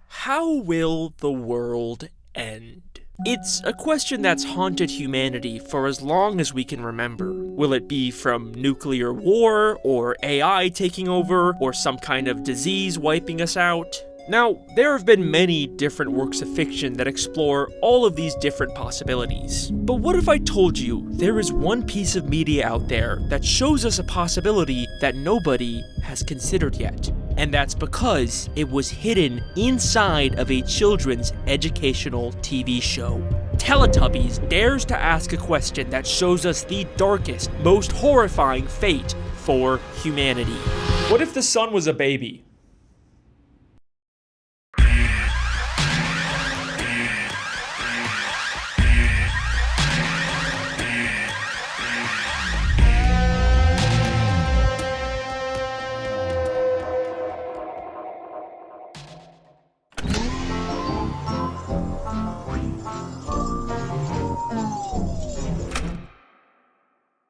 How will the world end? It's a question that's haunted humanity for as long as we can remember. Will it be from nuclear war, or AI taking over, or some kind of disease wiping us out? Now, there have been many different works of fiction that explore all of these different possibilities. But what if I told you there is one piece of media out there that shows us a possibility that nobody has considered yet? And that's because it was hidden inside of a children's educational TV show. Teletubbies dares to ask a question that shows us the darkest, most horrifying fate for humanity. What if the sun was a baby?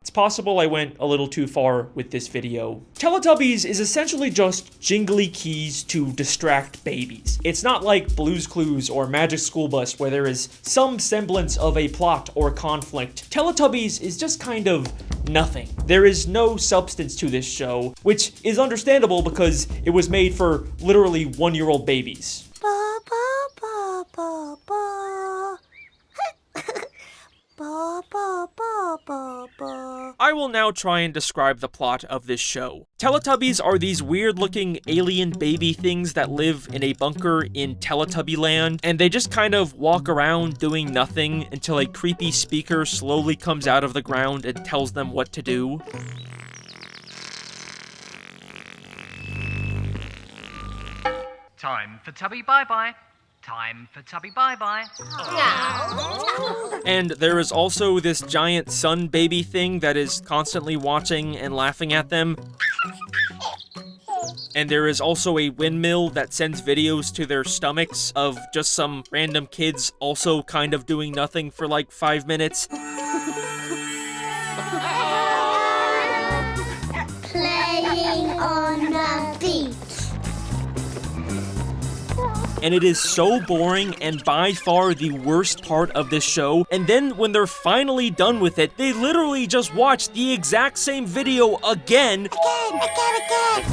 It's possible I went a little too far with this video. Teletubbies is essentially just jingly keys to distract babies. It's not like Blue's Clues or Magic School Bus where there is some semblance of a plot or conflict. Teletubbies is just kind of nothing. There is no substance to this show, which is understandable because it was made for literally 1-year-old babies. Ba, ba, ba, ba, ba. Ba, ba, ba, ba, ba. I will now try and describe the plot of this show. Teletubbies are these weird-looking alien baby things that live in a bunker in Teletubby land, and they just kind of walk around doing nothing until a creepy speaker slowly comes out of the ground and tells them what to do. Time for Tubby bye-bye. Time for Tubby bye-bye. And there is also this giant Sunbaby thing that is constantly watching and laughing at them. And there is also a windmill that sends videos to their stomachs of just some random kids also kind of doing nothing for like 5 minutes. Playing on the beach. And it is so boring and by far the worst part of this show. And then when they're finally done with it, they literally just watch the exact same video again. Again.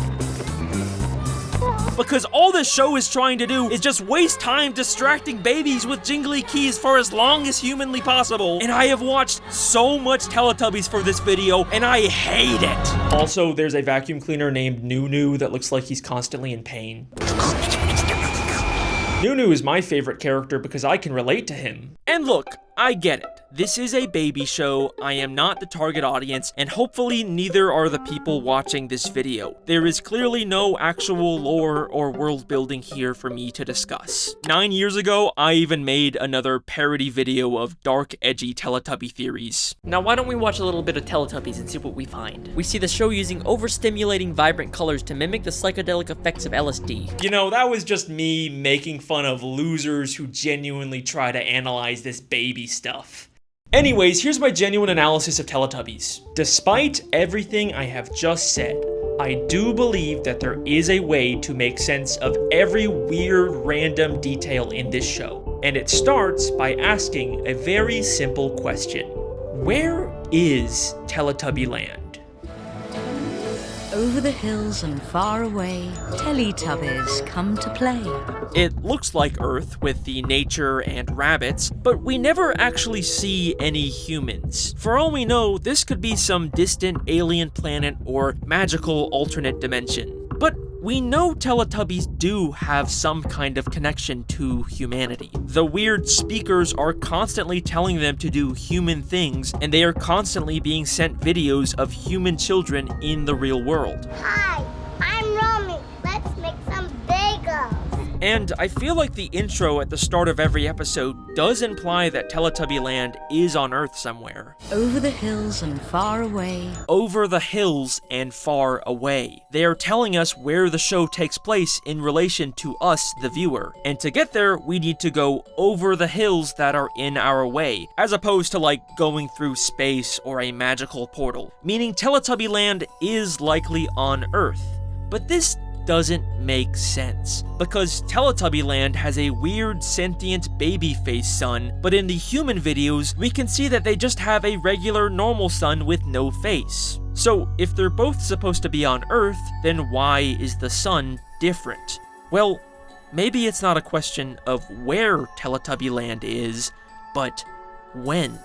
Because all this show is trying to do is just waste time distracting babies with jingly keys for as long as humanly possible. And I have watched so much Teletubbies for this video, and I hate it. Also, there's a vacuum cleaner named Nunu that looks like he's constantly in pain. Nunu is my favorite character because I can relate to him. And look, I get it. This is a baby show, I am not the target audience, and hopefully neither are the people watching this video. There is clearly no actual lore or world building here for me to discuss. 9 years ago, I even made another parody video of dark, edgy Teletubby theories. Now why don't we watch a little bit of Teletubbies and see what we find? We see the show using overstimulating vibrant colors to mimic the psychedelic effects of LSD. You know, that was just me making fun of losers who genuinely try to analyze this baby stuff. Anyways, here's my genuine analysis of Teletubbies. Despite everything I have just said, I do believe that there is a way to make sense of every weird random detail in this show. And it starts by asking a very simple question. Where is Teletubby Land? Over the hills and far away, Teletubbies come to play. It looks like Earth with the nature and rabbits, but we never actually see any humans. For all we know, this could be some distant alien planet or magical alternate dimension. But we know Teletubbies do have some kind of connection to humanity. The weird speakers are constantly telling them to do human things, and they are constantly being sent videos of human children in the real world. Hi, I'm Romy. Let's make some bagels. And I feel like the intro at the start of every episode does imply that Teletubby Land is on Earth somewhere. Over the hills and far away. Over the hills and far away. They are telling us where the show takes place in relation to us, the viewer. And to get there, we need to go over the hills that are in our way, as opposed to like going through space or a magical portal. Meaning Teletubby Land is likely on Earth. But this doesn't make sense, because Teletubby Land has a weird sentient baby-faced sun, but in the human videos, we can see that they just have a regular normal sun with no face. So if they're both supposed to be on Earth, then why is the sun different? Well, maybe it's not a question of where Teletubby Land is, but when.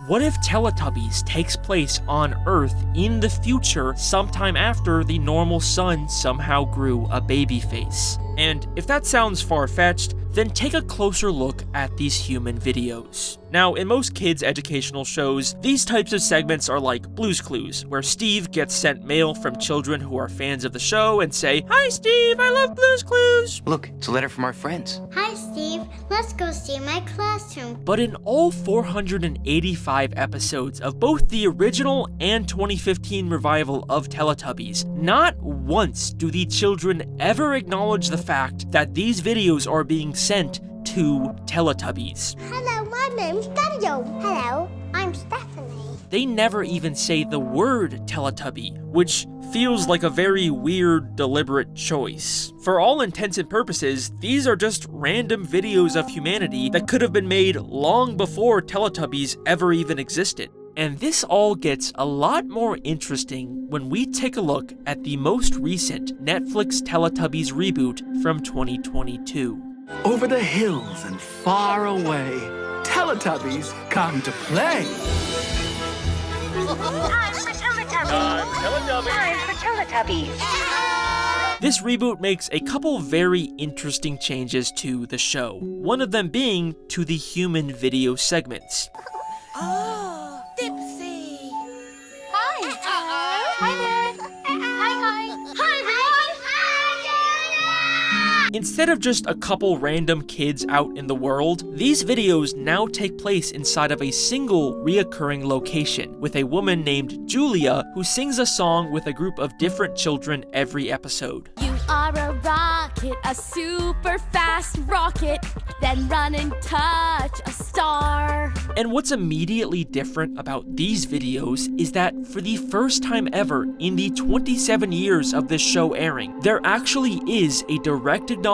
What if Teletubbies takes place on Earth in the future sometime after the normal sun somehow grew a baby face? And if that sounds far-fetched, then take a closer look at these human videos. Now, in most kids' educational shows, these types of segments are like Blue's Clues, where Steve gets sent mail from children who are fans of the show and say, "Hi Steve, I love Blue's Clues!" Look, it's a letter from our friends. Hi, Steve. Let's go see my classroom. But in all 485 episodes of both the original and 2015 revival of Teletubbies, not once do the children ever acknowledge the fact that these videos are being sent to Teletubbies. Hello, my name's Daniel. Hello, I'm Stephanie. They never even say the word Teletubby, which feels like a very weird, deliberate choice. For all intents and purposes, these are just random videos of humanity that could have been made long before Teletubbies ever even existed. And this all gets a lot more interesting when we take a look at the most recent Netflix Teletubbies reboot from 2022. Over the hills and far away, Teletubbies come to play. Time for Teletubbies. Time for Teletubbies. This reboot makes a couple very interesting changes to the show, one of them being to the human video segments. Oh, Dipsy. Hi. Hi there. Hi. Hi, everyone. Instead of just a couple random kids out in the world, these videos now take place inside of a single reoccurring location, with a woman named Julia who sings a song with a group of different children every episode. You are a rocket, a super fast rocket, then run and touch a star. And what's immediately different about these videos is that for the first time ever in the 27 years of this show airing, there actually is a direct acknowledgement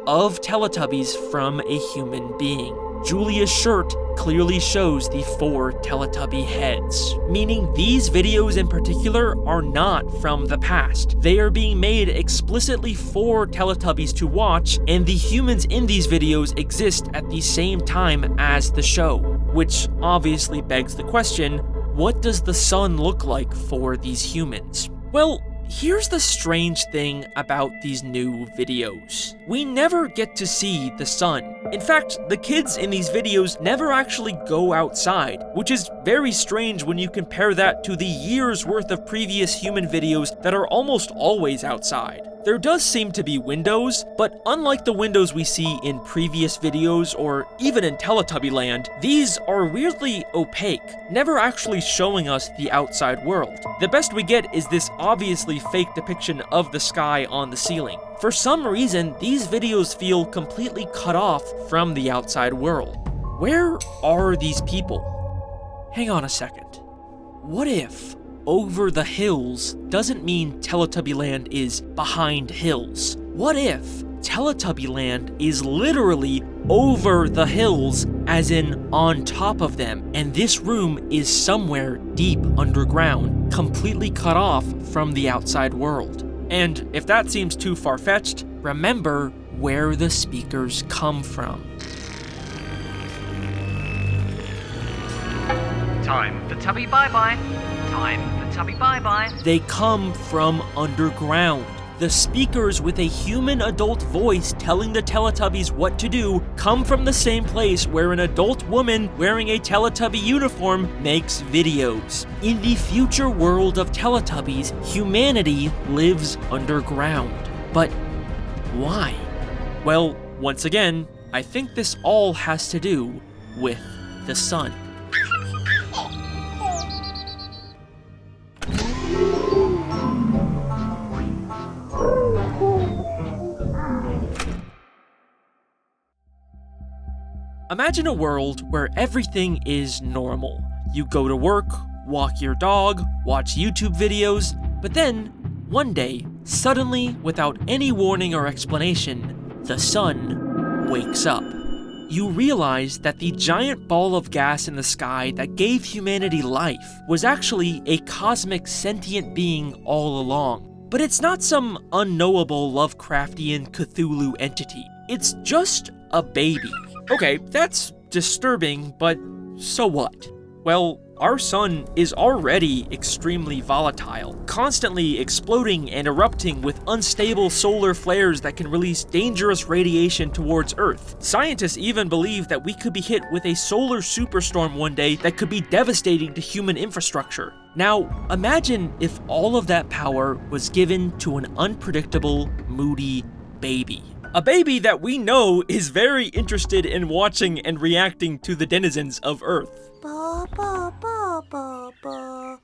of Teletubbies from a human being. Julia's shirt clearly shows the 4 Teletubby heads, meaning these videos in particular are not from the past. They are being made explicitly for Teletubbies to watch, and the humans in these videos exist at the same time as the show, which obviously begs the question, what does the sun look like for these humans? Well, here's the strange thing about these new videos. We never get to see the sun. In fact, the kids in these videos never actually go outside, which is very strange when you compare that to the years worth of previous human videos that are almost always outside. There does seem to be windows, but unlike the windows we see in previous videos or even in Teletubby Land, these are weirdly opaque, never actually showing us the outside world. The best we get is this obviously fake depiction of the sky on the ceiling. For some reason, these videos feel completely cut off from the outside world. Where are these people? Hang on a second. What if over the hills doesn't mean Teletubby Land is behind hills? What if Teletubby Land is literally over the hills, as in on top of them, and this room is somewhere deep underground, completely cut off from the outside world? And if that seems too far-fetched, remember where the speakers come from. Time for Tubby Bye-Bye. Time for Tubby Bye-Bye. They come from underground. The speakers with a human adult voice telling the Teletubbies what to do come from the same place where an adult woman wearing a Teletubby uniform makes videos. In the future world of Teletubbies, humanity lives underground. But why? Well, once again, I think this all has to do with the sun. Imagine a world where everything is normal. You go to work, walk your dog, watch YouTube videos, but then, one day, suddenly, without any warning or explanation, the sun wakes up. You realize that the giant ball of gas in the sky that gave humanity life was actually a cosmic sentient being all along. But it's not some unknowable Lovecraftian Cthulu entity. It's just a baby. Okay, that's disturbing, but so what? Well, our sun is already extremely volatile, constantly exploding and erupting with unstable solar flares that can release dangerous radiation towards Earth. Scientists even believe that we could be hit with a solar superstorm one day that could be devastating to human infrastructure. Now, imagine if all of that power was given to an unpredictable, moody baby. A baby that we know is very interested in watching and reacting to the denizens of Earth. Ba, ba, ba, ba, ba.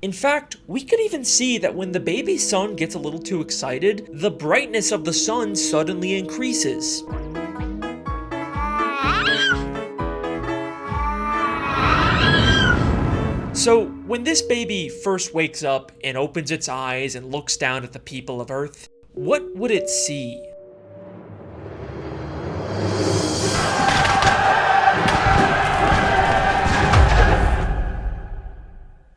In fact, we could even see that when the baby sun gets a little too excited, the brightness of the sun suddenly increases. So, when this baby first wakes up and opens its eyes and looks down at the people of Earth, what would it see?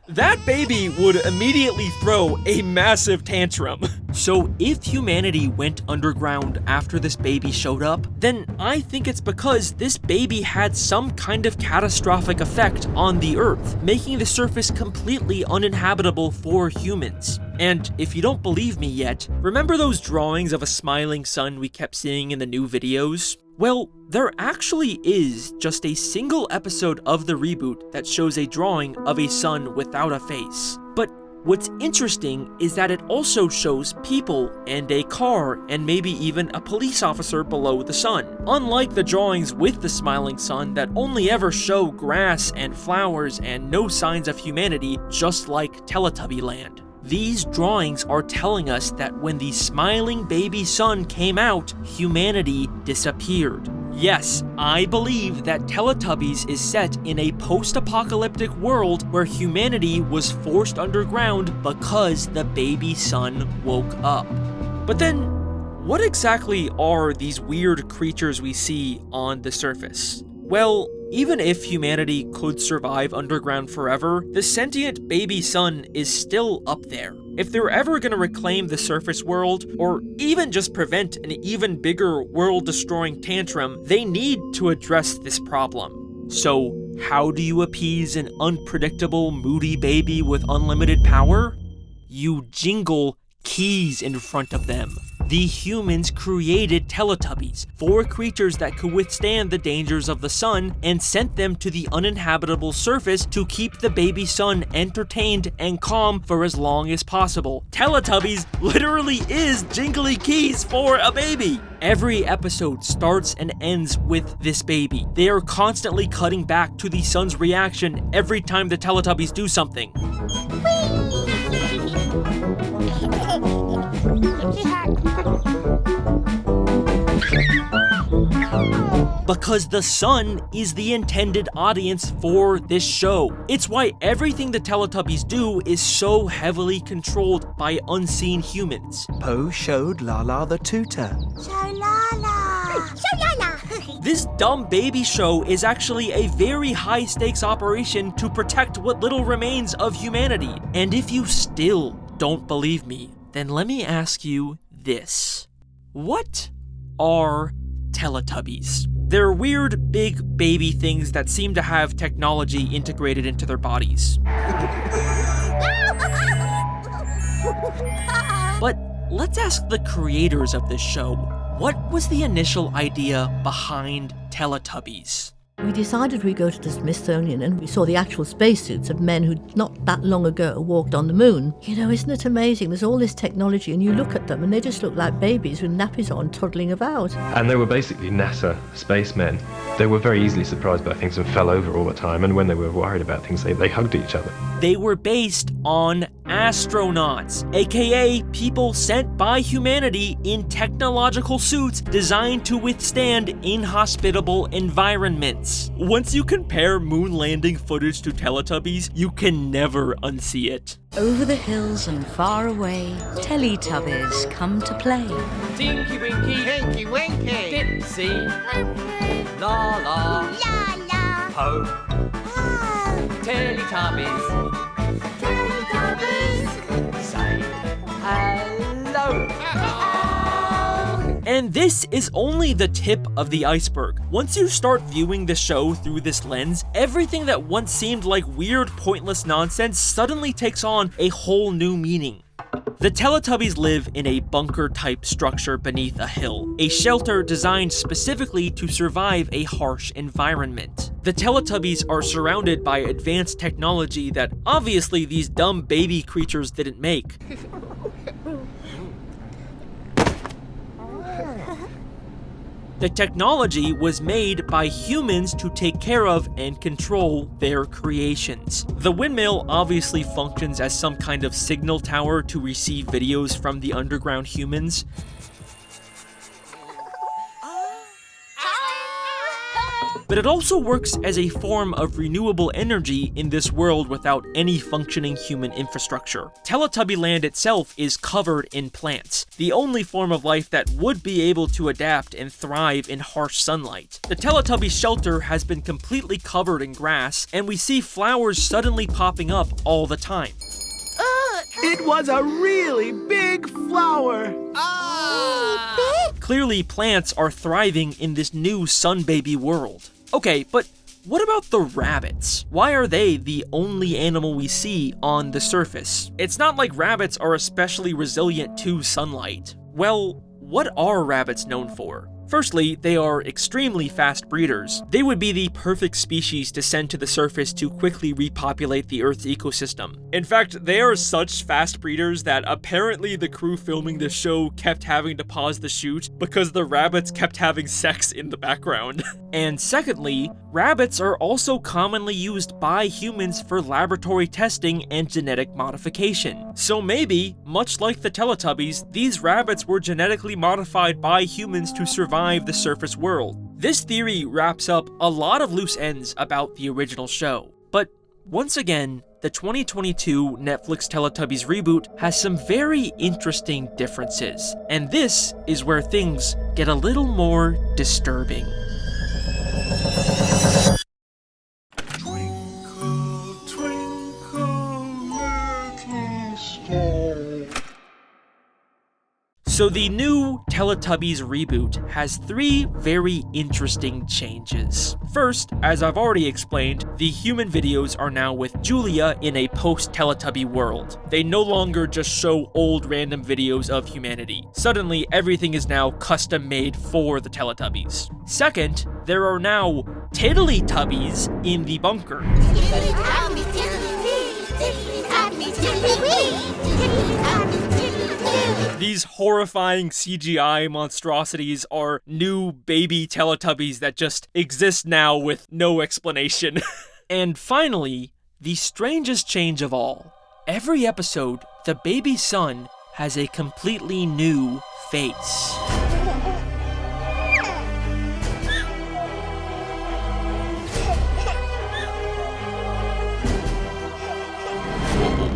That baby would immediately throw a massive tantrum. So if humanity went underground after this baby showed up, then I think it's because this baby had some kind of catastrophic effect on the Earth, making the surface completely uninhabitable for humans. And if you don't believe me yet, remember those drawings of a smiling sun we kept seeing in the new videos? Well, there actually is just a single episode of the reboot that shows a drawing of a sun without a face. But what's interesting is that it also shows people and a car and maybe even a police officer below the sun. Unlike the drawings with the smiling sun that only ever show grass and flowers and no signs of humanity, just like Teletubby Land. These drawings are telling us that when the smiling baby sun came out, humanity disappeared. Yes, I believe that Teletubbies is set in a post-apocalyptic world where humanity was forced underground because the baby sun woke up. But then, what exactly are these weird creatures we see on the surface? Well, even if humanity could survive underground forever, the sentient baby sun is still up there. If they're ever gonna reclaim the surface world, or even just prevent an even bigger world-destroying tantrum, they need to address this problem. So, how do you appease an unpredictable, moody baby with unlimited power? You jingle keys in front of them. The humans created Teletubbies, 4 creatures that could withstand the dangers of the sun, and sent them to the uninhabitable surface to keep the baby sun entertained and calm for as long as possible. Teletubbies literally is Jingly Keys for a baby! Every episode starts and ends with this baby. They are constantly cutting back to the sun's reaction every time the Teletubbies do something. Because the sun is the intended audience for this show. It's why everything the Teletubbies do is so heavily controlled by unseen humans. Poe showed Lala the tutor. This dumb baby show is actually a very high-stakes operation to protect what little remains of humanity. And if you still don't believe me, then let me ask you this. What are Teletubbies? They're weird, big baby things that seem to have technology integrated into their bodies. But let's ask the creators of this show, what was the initial idea behind Teletubbies? We decided we'd go to the Smithsonian and we saw the actual spacesuits of men who'd not that long ago walked on the moon. You know, isn't it amazing? There's all this technology and you look at them and they just look like babies with nappies on toddling about. And they were basically NASA spacemen. They were very easily surprised by things and fell over all the time, and when they were worried about things, they hugged each other. They were based on astronauts, aka people sent by humanity in technological suits designed to withstand inhospitable environments. Once you compare moon landing footage to Teletubbies, you can never unsee it. Over the hills and far away, Teletubbies come to play. Tinky Winky, Tinky Winky, Dipsy, La La, La la. Po, Teletubbies, Teletubbies. say hello. And this is only the tip of the iceberg. Once you start viewing the show through this lens, everything that once seemed like weird, pointless nonsense suddenly takes on a whole new meaning. The Teletubbies live in a bunker-type structure beneath a hill, a shelter designed specifically to survive a harsh environment. The Teletubbies are surrounded by advanced technology that obviously these dumb baby creatures didn't make. The technology was made by humans to take care of and control their creations. The windmill obviously functions as some kind of signal tower to receive videos from the underground humans. But it also works as a form of renewable energy in this world without any functioning human infrastructure. Teletubby Land itself is covered in plants, the only form of life that would be able to adapt and thrive in harsh sunlight. The Teletubby shelter has been completely covered in grass, and we see flowers suddenly popping up all the time. It was a really big flower. Clearly, plants are thriving in this new Sunbaby world. Okay, but what about the rabbits? Why are they the only animal we see on the surface? It's not like rabbits are especially resilient to sunlight. Well, what are rabbits known for? Firstly, they are extremely fast breeders. They would be the perfect species to send to the surface to quickly repopulate the Earth's ecosystem. In fact, they are such fast breeders that apparently the crew filming the show kept having to pause the shoot because the rabbits kept having sex in the background. And secondly, rabbits are also commonly used by humans for laboratory testing and genetic modification. So maybe, much like the Teletubbies, these rabbits were genetically modified by humans to survive the surface world. This theory wraps up a lot of loose ends about the original show. But once again, the 2022 Netflix Teletubbies reboot has some very interesting differences, and this is where things get a little more disturbing. Twinkle, twinkle, little star. So the new Teletubbies reboot has 3 very interesting changes. First, as I've already explained, the human videos are now with Julia in a post-Teletubby world. They no longer just show old random videos of humanity. Suddenly, everything is now custom-made for the Teletubbies. Second, there are now Teletubbies in the bunker. These horrifying CGI monstrosities are new baby Teletubbies that just exist now with no explanation. And finally, the strangest change of all. Every episode, the baby son has a completely new face.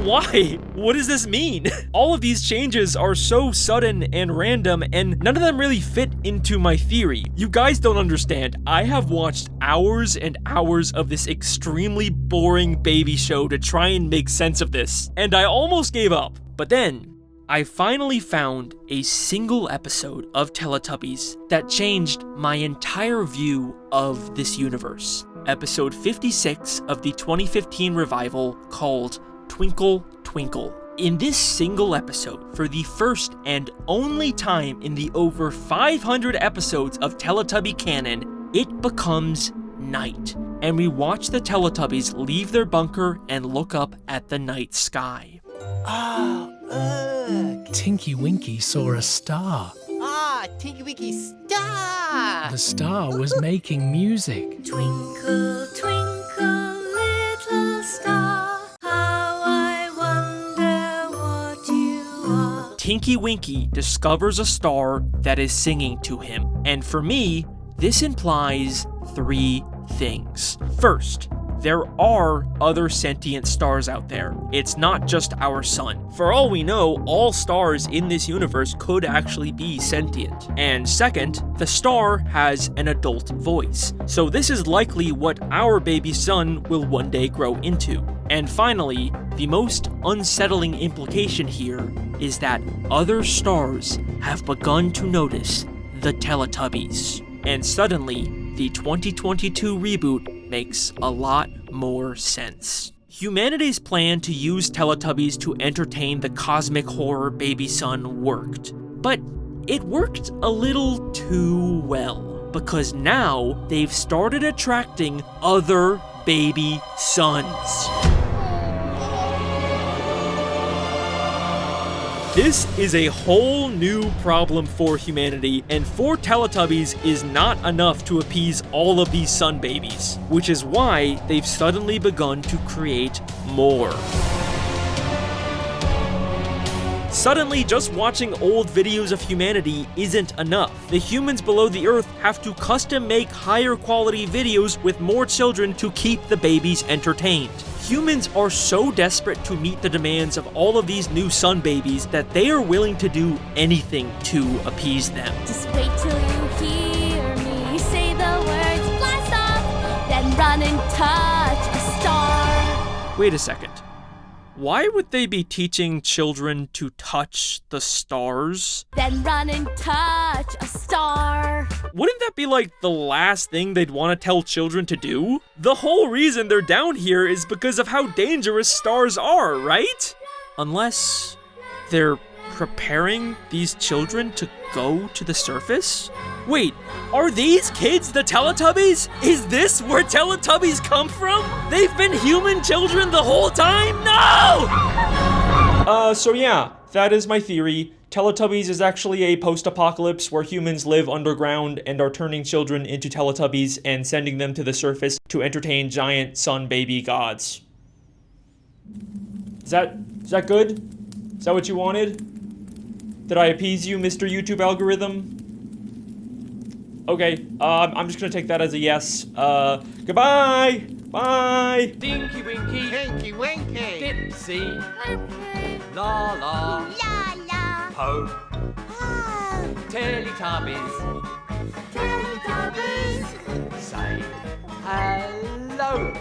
Why? What does this mean? All of these changes are so sudden and random, and none of them really fit into my theory. You guys don't understand. I have watched hours and hours of this extremely boring baby show to try and make sense of this, and I almost gave up. But then, I finally found a single episode of Teletubbies that changed my entire view of this universe. Episode 56 of the 2015 revival called Twinkle, Twinkle. In this single episode, for the first and only time in the over 500 episodes of Teletubby canon, it becomes night, and we watch the Teletubbies leave their bunker and look up at the night sky. Tinky Winky saw a star. Tinky Winky star! The star was making music. Twinkle, twinkle, little star, how I wonder what you are. Tinky Winky discovers a star that is singing to him, and for me, this implies 3 things. First, there are other sentient stars out there. It's not just our sun. For all we know, all stars in this universe could actually be sentient. And second, the star has an adult voice. So this is likely what our baby sun will one day grow into. And finally, the most unsettling implication here is that other stars have begun to notice the Teletubbies. And suddenly, the 2022 reboot makes a lot more sense. Humanity's plan to use Teletubbies to entertain the cosmic horror baby sun worked, but it worked a little too well, because now they've started attracting other baby suns. This is a whole new problem for humanity, and 4 Teletubbies is not enough to appease all of these sun babies, which is why they've suddenly begun to create more. Suddenly, just watching old videos of humanity isn't enough. The humans below the earth have to custom make higher quality videos with more children to keep the babies entertained. Humans are so desperate to meet the demands of all of these new sun babies that they are willing to do anything to appease them. Just wait till you hear me say the words blast off, then run and touch a star. Wait a second. Why would they be teaching children to touch the stars? Then run and touch a star. Wouldn't that be like the last thing they'd want to tell children to do? The whole reason they're down here is because of how dangerous stars are, right? Unless they're preparing these children to go to the surface? Wait, are these kids the Teletubbies? Is this where Teletubbies come from? They've been human children the whole time? No! So yeah, that is my theory. Teletubbies is actually a post-apocalypse where humans live underground and are turning children into Teletubbies and sending them to the surface to entertain giant sun baby gods. Is that good? Is that what you wanted? Did I appease you, Mr. YouTube algorithm? Okay, I'm just gonna take that as a yes. Goodbye! Bye! Tinky Winky, Tinky Winky, Dipsy, Purple, La La, La La, Po, Oh, Teletubbies, Teletubbies, say hello.